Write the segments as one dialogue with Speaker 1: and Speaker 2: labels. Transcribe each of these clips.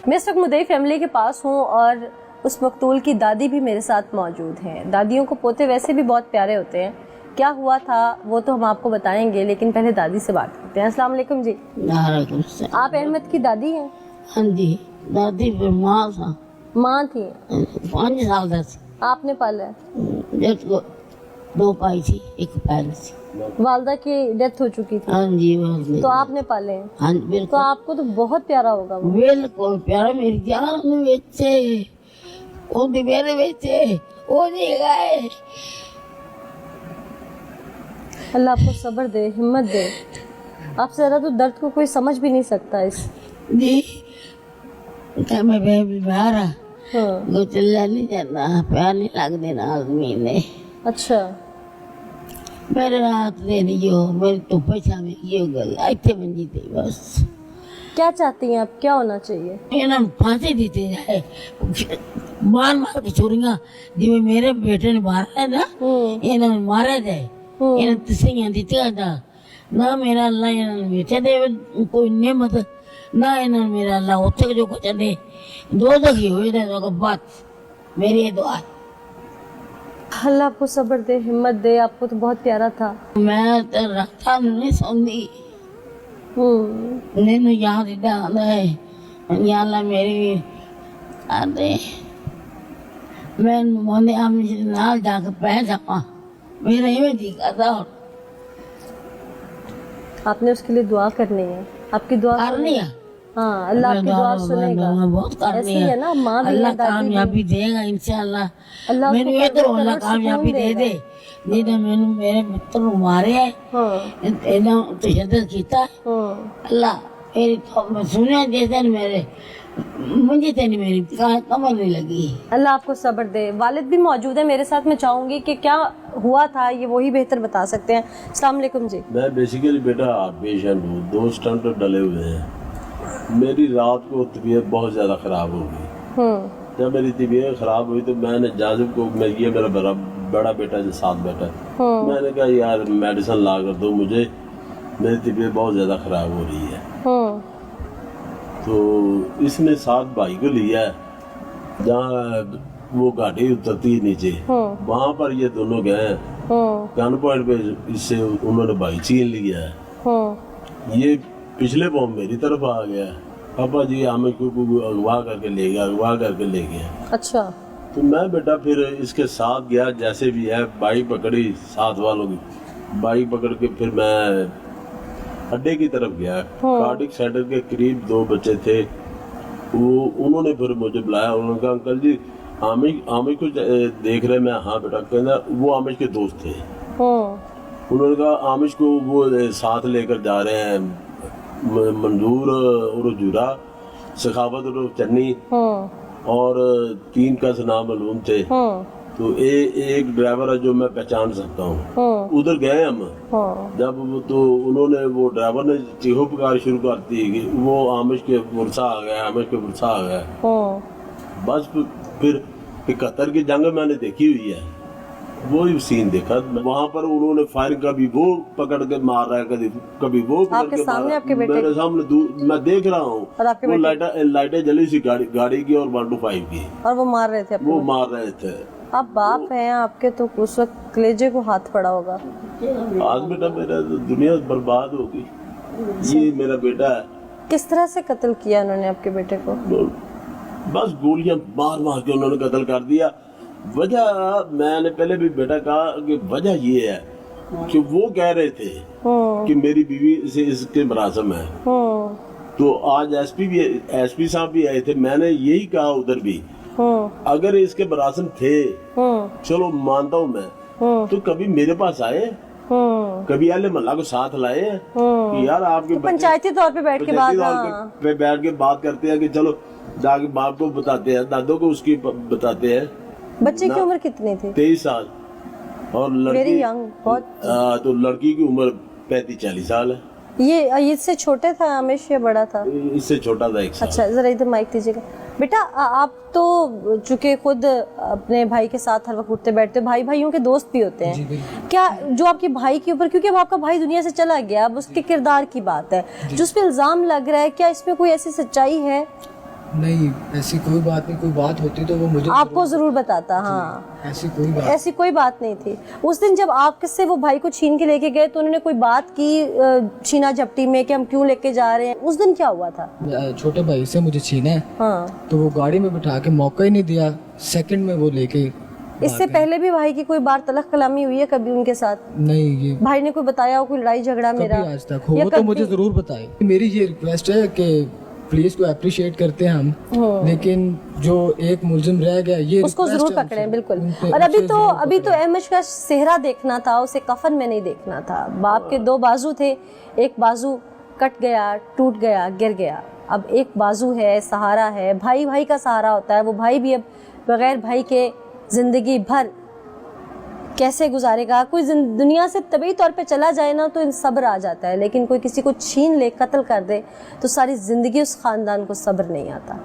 Speaker 1: میں اس وقت مدعی فیملی کے پاس ہوں اور اس مقتول کی دادی بھی میرے ساتھ موجود ہیں. دادیوں کو پوتے ویسے بھی بہت پیارے ہوتے ہیں. کیا ہوا تھا وہ تو ہم آپ کو بتائیں گے, لیکن پہلے دادی سے بات کرتے ہیں. السلام علیکم جی.
Speaker 2: وعلیکم السلام.
Speaker 1: آپ احمد کی دادی ہیں؟
Speaker 2: ہاں جی, دادی پھر ماں تھا.
Speaker 1: ماں تھی.
Speaker 2: 5 سال کا تھی.
Speaker 1: آپ نے پالا ہے؟
Speaker 2: جب 2 پائی تھی, 1 پیر تھی.
Speaker 1: والدہ کی ڈیتھ ہو چکی تھی.
Speaker 2: ہاں جی, والدہ.
Speaker 1: تو آپ نے پالے ہیں؟
Speaker 2: ہاں جی,
Speaker 1: تو
Speaker 2: بالکل.
Speaker 1: آپ کو تو بہت پیارا ہوگا وہ.
Speaker 2: بالکل پیارا, میری جان بیچے وہ بھی میرے بیچے, وہ نہیں گئے.
Speaker 1: اللہ آپ کو صبر دے, ہمت دے. آپ سے زیادہ تو درد کو کوئی سمجھ بھی نہیں سکتا اس.
Speaker 2: جی میں بیمار ہوں,
Speaker 1: ہاں.
Speaker 2: وہ چلا نہیں جانا, پیار نہیں لگ دینا آدمی نے.
Speaker 1: اچھا.
Speaker 2: میرے ہاتھ دے دیو, میری تو پیسہ میں یہ گل ایتھے منجی تھی بس.
Speaker 1: کیا چاہتی ہیں آپ, کیا ہونا چاہیے؟
Speaker 2: انہوں پھانسی دیتے جائے, مار مار کے چوریاں جی میرے بیٹے نے مارا ہے نا, انہوں نے مارا جائے. انہوں تسیاں دیتے جا نہ, میرا اللہ انہوں نے بیٹے دے کوئی نعمت, نہ انہوں نے میرا اللہ اتھے جو کچھ دے. 2 دفعے ہوئے تھے تو بات میری دعا.
Speaker 1: اللہ آپ کو صبر دے, ہمت دے. آپ کو تو بہت پیارا تھا.
Speaker 2: میں تو رکھتا نہیں سوندی, نہیں یاد آتا ہے یا اللہ میری آتے. میں مونے نال جا کے پہ جاؤں, میرا ہی میں جی کرتا.
Speaker 1: آپ نے اس کے لیے دعا کرنی ہے. آپ کی دعا
Speaker 2: کرنی ہے.
Speaker 1: ہاں, اللہ آپ کی دعا سنے گا.
Speaker 2: بہت کرنی
Speaker 1: ہے نا, ماں بھی
Speaker 2: اللہ
Speaker 1: ہے, دادی
Speaker 2: کامیابی دے گا انشاءاللہ.
Speaker 1: اللہ
Speaker 2: میں نے تو اللہ کامیابی دے دے. جنہیں میں میرے متر مارے ہے, انہوں تشدد کیتا ہے, اللہ میری سنیا جیسے میرے مجھے تے نہیں, میری کمر نہیں لگی. اللہ
Speaker 1: آپ کو صبر دے. والد بھی موجود ہے میرے ساتھ, میں چاہوں گی کہ کیا ہوا تھا یہ وہی بہتر بتا سکتے ہیں. السلام علیکم جی.
Speaker 3: میں بیسیکلی بیٹا پیشنٹ ہوں, 2 سٹنٹ ڈلے ہوئے ہیں. میری رات کو طبیعت بہت زیادہ خراب ہو گئی. جب میری طبیعت خراب ہوئی تو میں نے جاذب کو, یہ میرا بڑا بیٹا جو ساتھ بیٹا, میں نے کہا یار میڈیسن لا کر دو مجھے, میری طبیعت بہت زیادہ خراب ہو رہی ہے. تو اس نے ساتھ بھائی کو لیا ہے, جہاں وہ گاڑی اترتی نیچے, وہاں پر یہ دونوں گئے ہیں. گن پوائنٹ پہ اس سے انہوں نے بھائی چھین لیا ہے. یہ پچھلے بوم میری طرف آ گیا, پاپا جی ہمیں اغوا کر کے لے گیا.
Speaker 1: اچھا.
Speaker 3: تو میں بیٹا پھر اس کے ساتھ گیا, جیسے بھی ہے بائک پکڑی ساتھ والوں کی, بائک پکڑ کے پھر میں اڈے کی طرف گیا. کارڈک سینٹر کے قریب 2 بچے تھے, وہ انہوں نے پھر مجھے بلایا. انہوں نے کہا انکل جی عامش کو دیکھ رہے. میں ہاں بیٹا. کہنا وہ عامش کے دوست تھے. انہوں نے کہا عامش کو وہ ساتھ لے کر جا رہے ہیں, منظور اور جورا, سخاوت اور چنی, اور 3 کا نام معلوم تھے. تو ایک ڈرائیور ہے جو میں پہچان سکتا ہوں. ادھر گئے ہم. جب تو انہوں نے, وہ ڈرائیور نے چیخو پکار شروع کر دی کہ وہ عامش کے ورثہ آ گیا. بس پھر 71 کی جنگ میں نے دیکھی ہوئی ہے, وہی سین دیکھا. وہاں پر انہوں نے فائر کبھی وہ پکڑ کے مار رہا ہے, کبھی وہ پکڑ کے مار رہا ہے. میرے سامنے میں دیکھ رہا ہوں, وہ لائٹیں جلی سی گاڑی کی اور 125 کی,
Speaker 1: اور وہ مار رہے تھے. آپ باپ ہیں, آپ کے تو اس وقت کلیجے کو ہاتھ پڑا ہوگا.
Speaker 3: آج بیٹا میرا دنیا برباد ہوگی. یہ میرا بیٹا ہے.
Speaker 1: کس طرح سے قتل کیا انہوں نے آپ کے بیٹے کو؟
Speaker 3: بس گولیاں مار کے انہوں نے قتل کر دیا. وجہ میں نے پہلے بھی بیٹا کہا کہ وجہ یہ ہے کہ وہ کہہ رہے تھے کہ میری بیوی سے اس کے مراسم ہے. تو آج ایس پی صاحب بھی آئے تھے. میں نے یہی کہا ادھر بھی, اگر اس کے مراسم تھے چلو مانتا ہوں میں, تو کبھی میرے پاس آئے, کبھی اہل محلہ کو ساتھ لائے کہ یار آپ کے
Speaker 1: پنچایتی طور پہ
Speaker 3: بیٹھ کے بات کرتے ہیں کہ چلو جا کے باپ کو بتاتے ہیں, دادوں کو اس کی بتاتے ہیں.
Speaker 1: بچے کی عمر کتنی تھی؟
Speaker 3: 23 سال. اور تو لڑکی کی عمر 35-40 سال ہے.
Speaker 1: یہ اس سے چھوٹے تھا عامش یا بڑا تھا؟
Speaker 3: اس سے چھوٹا تھا 1 سال.
Speaker 1: اچھا ذرا ادھر مائک دیجیے گا. بیٹا آپ تو چونکہ خود اپنے بھائی کے ساتھ ہر وقت اٹھتے بیٹھتے, بھائیوں کے دوست بھی ہوتے ہیں, کیا جو آپ کے بھائی کے اوپر, کیونکہ اب آپ کا بھائی دنیا سے چلا گیا, اب اس کے کردار کی بات ہے, جو اس پہ الزام لگ رہا ہے, کیا اس میں کوئی ایسی سچائی ہے؟
Speaker 4: नहीं, ऐसी कोई बात नहीं, कोई बात होती तो वो मुझे
Speaker 1: आपको जरूर बताता। हाँ, ऐसी कोई बात नहीं थी। उस दिन जब आप किससे वो भाई को छीन के लेके गए तो उन्होंने कोई बात की छीना झपटी में कि हम क्यों लेके जा रहे हैं? उस दिन क्या हुआ था?
Speaker 4: छोटे भाई से मुझे छीना है,
Speaker 1: हाँ,
Speaker 4: तो वो गाड़ी में बिठा के मौका ही नहीं दिया, सेकंड में वो लेके।
Speaker 1: इससे पहले भी भाई की कोई बार तलख कलामी हुई है कभी उनके साथ?
Speaker 4: नहीं, ये
Speaker 1: भाई ने कोई बताया हो कोई लड़ाई झगड़ा मेरा
Speaker 4: कभी आज तक हो तो मुझे जरूर बताए। मेरी ये रिक्वेस्ट है कि पुलिस को अप्रिशिएट करते हैं हम, लेकिन जो एक मुलजिम रह गया ये
Speaker 1: उसको जरूर पकड़े, बिल्कुल। और अभी तो अहमद का चेहरा देखना था, उसे कफन में नहीं देखना था। बाप के दो बाजू थे, एक बाजू कट गया, टूट गया, गिर गया, अब एक बाजू है, सहारा है। भाई भाई का सहारा होता है, वो भाई भी अब बगैर भाई के जिंदगी भर कैसे गुजारेगा? कोई दुनिया से तभी तौर पे चला जाए ना तो सब्र आ जाता है, लेकिन कोई किसी को छीन ले, कत्ल कर दे तो सारी ज़िंदगी उस ख़ानदान को सब्र नहीं आता।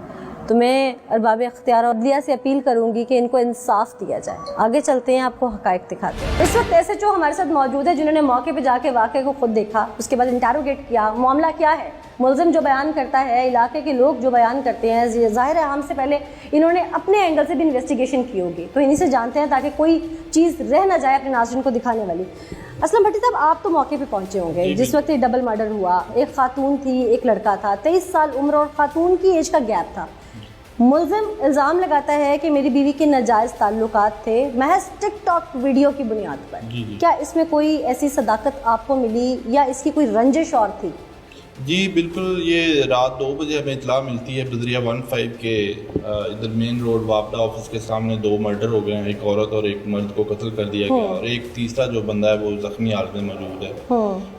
Speaker 1: तो मैं अरबाब इख्तियार और अदलिया से अपील करूंगी कि इनको इंसाफ दिया जाए। आगे चलते हैं, आपको हकायक दिखाते हैं। इस वक्त एसएचओ हमारे साथ मौजूद है जिन्होंने मौके पे जाके वाक़े को खुद देखा, उसके बाद इंटरोगेट किया। मामला क्या है, मुलजिम जो बयान करता है, इलाके के लोग जो बयान करते हैं, ज़ाहिर है हमसे पहले इन्होंने अपने एंगल से भी इन्वेस्टिगेशन की होगी, तो इन्हीं से जानते हैं ताकि कोई चीज़ रह ना जाए अपने नाज़रीन को दिखाने वाली। असलम भट्टी साहब, आप तो मौके पे पहुंचे होंगे जिस वक्त ये डबल मर्डर हुआ। एक खातून थी, एक लड़का था, 23 साल उम्र और खातून की एज का गैप था। मुलजिम इल्ज़ाम लगाता है कि मेरी बीवी के नाजायज़ ताल्लुकात थे महज टिकटॉक वीडियो की बुनियाद पर। क्या इसमें कोई ऐसी सदाकत आपको मिली या इसकी कोई रंजिश और थी?
Speaker 5: जी बिल्कुल, ये रात 2 बजे हमें इतला मिलती है बदरिया 15 के इधर मेन रोड वापडा ऑफिस के सामने 2 मर्डर हो गए हैं, एक औरत और एक मर्द को कत्ल कर दिया गया और एक तीसरा जो बंदा है वो जख्मी हालत में मौजूद है।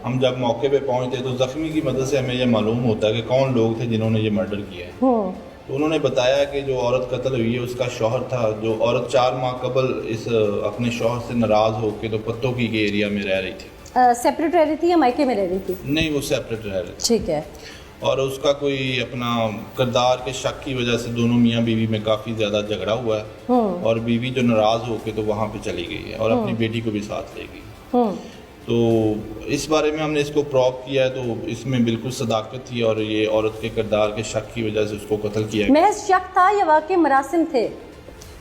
Speaker 5: हम जब मौके पे पहुंचते तो जख्मी की मदद से हमें ये मालूम होता है कि कौन लोग थे जिन्होंने ये मर्डर किया है। तो उन्होंने बताया कि जो औरत कत्ल हुई है उसका शौहर था, जो औरत 4 माह कबल इस अपने शौहर से नाराज़ होकर तो पत्तों की के एरिया में रह रही थी।
Speaker 1: सेपरेट रह रही थी या मायके में रह रही थी?
Speaker 5: नहीं, वो सेपरेट रह रही थी।
Speaker 1: ठीक है।
Speaker 5: और उसका कोई अपना किरदार के शक की वजह से दोनों मियाँ बीवी में काफ़ी ज़्यादा झगड़ा हुआ है और बीवी जो नाराज़ होकर तो वहाँ पे चली गई है और अपनी बेटी को भी साथ ले गई। तो इस बारे में हमने इसको प्रॉप किया है, तो इसमें बिल्कुल सदाकत थी और ये औरत के किरदार के शक की वजह से उसको कत्ल किया गया।
Speaker 1: महज शक था या वाकई मरासिम थे?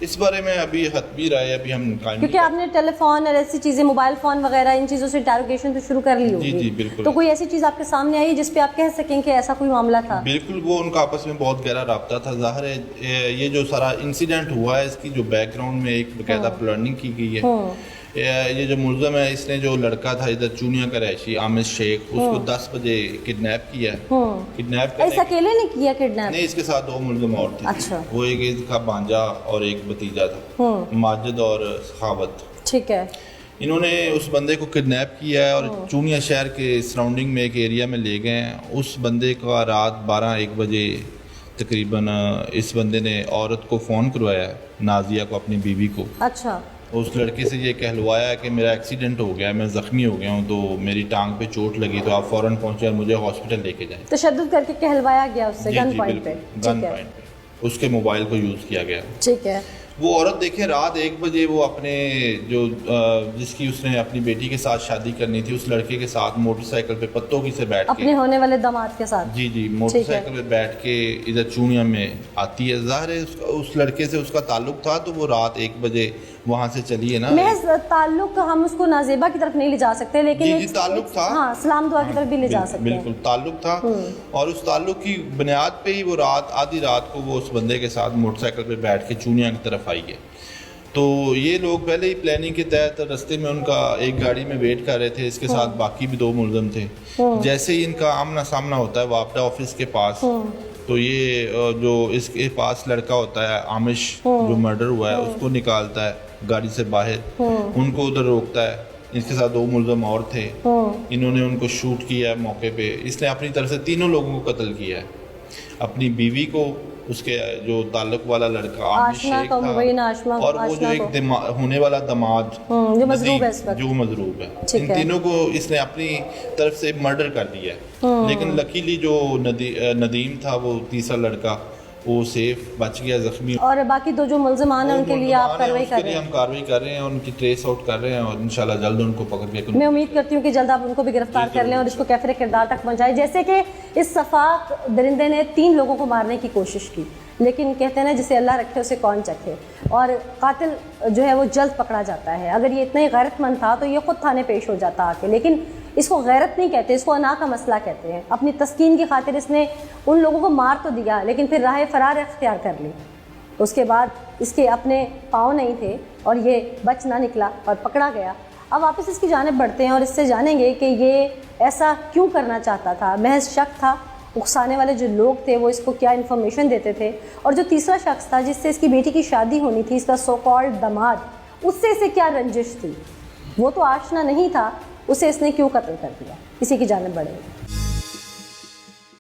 Speaker 5: इस बारे में अभी हतमी राय अभी हम कायम,
Speaker 1: क्योंकि आपने टेलीफोन और ऐसी चीजें, मोबाइल फोन वगैरह, इन चीजों से इंटरोगेशन तो शुरू कर ली होगी।
Speaker 5: जी बिल्कुल।
Speaker 1: तो कोई ऐसी चीज आपके सामने आई जिस पे आप कह सकें कि ऐसा कोई मामला था?
Speaker 5: बिल्कुल, वो उनका आपस में बहुत गहरा राब्ता था। ज़ाहिर है ये जो सारा इंसिडेंट हुआ है इसकी जो बैकग्राउंड में एक बाकायदा प्लानिंग की गई है। ये जो मुलज़म है इसने जो लड़का था इधर चूनिया का रैशी आमिर शेख, उसको 10 बजे किडनैप किया। किडनैप
Speaker 1: ऐसा अकेले नहीं किया किडनैप?
Speaker 5: नहीं, इसके साथ 2 मुलज़म और थे।
Speaker 1: अच्छा।
Speaker 5: वो एक इसका भांजा और एक भतीजा था, माजिद और सखावत।
Speaker 1: ठीक है।
Speaker 5: इन्होंने उस बंदे को किडनैप किया है और चूनिया शहर के सराउंडिंग में एक एरिया में ले गए हैं। उस बंदे का रात 12-1 बजे तकरीबन इस बंदे ने औरत को फ़ोन करवाया, नाजिया को, अपनी बीवी को।
Speaker 1: अच्छा।
Speaker 5: उस लड़के से ये कहलवाया कि मेरा एक्सीडेंट हो गया, मैं ज़ख्मी हो गया हूँ, तो मेरी टांग पे चोट लगी, तो आप फ़ौरन पहुँचे और मुझे हॉस्पिटल लेके जाएं।
Speaker 1: तशद्दुद करके कहलवाया गया उससे गन पॉइंट पे?
Speaker 5: गन पॉइंट पे उसके मोबाइल को यूज़ किया गया।
Speaker 1: ठीक है।
Speaker 5: वो औरत देखे रात 1 बजे वो अपने जो जिसकी उसने अपनी बेटी के साथ शादी करनी थी उस लड़के के साथ मोटरसाइकिल पे पत्तों की से बैठ के,
Speaker 1: अपने होने वाले दामाद के साथ,
Speaker 5: जी मोटरसाइकिल पे बैठ के इधर चूनिया में आती है। ज़ाहिर है उस लड़के से उसका ताल्लुक था, तो वो रात 1 बजे वहाँ से चली है ना।
Speaker 1: महज ताल्लुक हम उसको नाजेबा की तरफ नहीं ले जा सकते, लेकिन
Speaker 5: जी ताल्लुक था,
Speaker 1: हाँ, सलाम दुआ की तरफ भी ले जा सकते हैं।
Speaker 5: बिल्कुल ताल्लुक था और उस ताल्लुक की बुनियाद पे ही वो आधी रात को वो उस बंदे के साथ मोटरसाइकिल पे बैठ के चूनिया की तरफ आई है। तो ये लोग पहले ही प्लानिंग के तहत रास्ते में उनका एक गाड़ी में वेट कर रहे थे, इसके साथ बाकी भी 2 मुलज़म थे। जैसे ही इनका आमना सामना होता है वापडा ऑफिस के पास, तो ये जो इसके पास लड़का होता है आमिश जो मर्डर हुआ है उसको निकालता है गाड़ी से बाहर, उनको उधर रोकता है। इसके साथ 2 मुलज़म और थे, इन्होंने उनको शूट किया है मौके पे। इसने अपनी तरफ से 3 लोगों को कत्ल किया है, अपनी बीवी को, उसके जो ताल्लुक वाला लड़का आमिर शेख था और वो जो एक होने वाला दामाद जो मजरूब है, इन तीनों को इसने अपनी तरफ से मर्डर कर दिया है। लेकिन लकीली जो नदीम था वो तीसरा लड़का, وہ سیف بچ گیا, زخمی.
Speaker 1: اور باقی دو جو ملزمان ہیں ان کے لیے آپ کارروائی کر رہے ہیں؟
Speaker 5: ہم کارروائی کر رہے ہیں, ان کی ٹریس آؤٹ کر رہے ہیں اور انشاءاللہ جلد ان کو پکڑ کے.
Speaker 1: میں امید کرتی ہوں کہ جلد آپ ان کو بھی گرفتار کر لیں اور اس کو کیفر کردار تک پہنچائیں. جیسے کہ اس صفاق درندے نے 3 لوگوں کو مارنے کی کوشش کی, لیکن کہتے ہیں نا جسے اللہ رکھے اسے کون چکھے, اور قاتل جو ہے وہ جلد پکڑا جاتا ہے. اگر یہ اتنا ہی غیرت مند تھا تو یہ خود تھانے پیش ہو جاتا آ کے, لیکن اس کو غیرت نہیں کہتے, اس کو انا کا مسئلہ کہتے ہیں. اپنی تسکین کی خاطر اس نے ان لوگوں کو مار تو دیا, لیکن پھر راہ فرار اختیار کر لی. اس کے بعد اس کے اپنے پاؤں نہیں تھے اور یہ بچ نہ نکلا اور پکڑا گیا. اب واپس اس کی جانب بڑھتے ہیں اور اس سے جانیں گے کہ یہ ایسا کیوں کرنا چاہتا تھا. محض شک تھا, اکسانے والے جو لوگ تھے وہ اس کو کیا انفارمیشن دیتے تھے, اور جو تیسرا شخص تھا جس سے اس کی بیٹی کی شادی ہونی تھی, اس کا سو کالڈ دماد, اس سے اسے کیا رنجش تھی. وہ تو آشنا نہیں تھا, اسے اس نے کیوں قتل کر دیا. اسی کی جانب بڑھیں گے.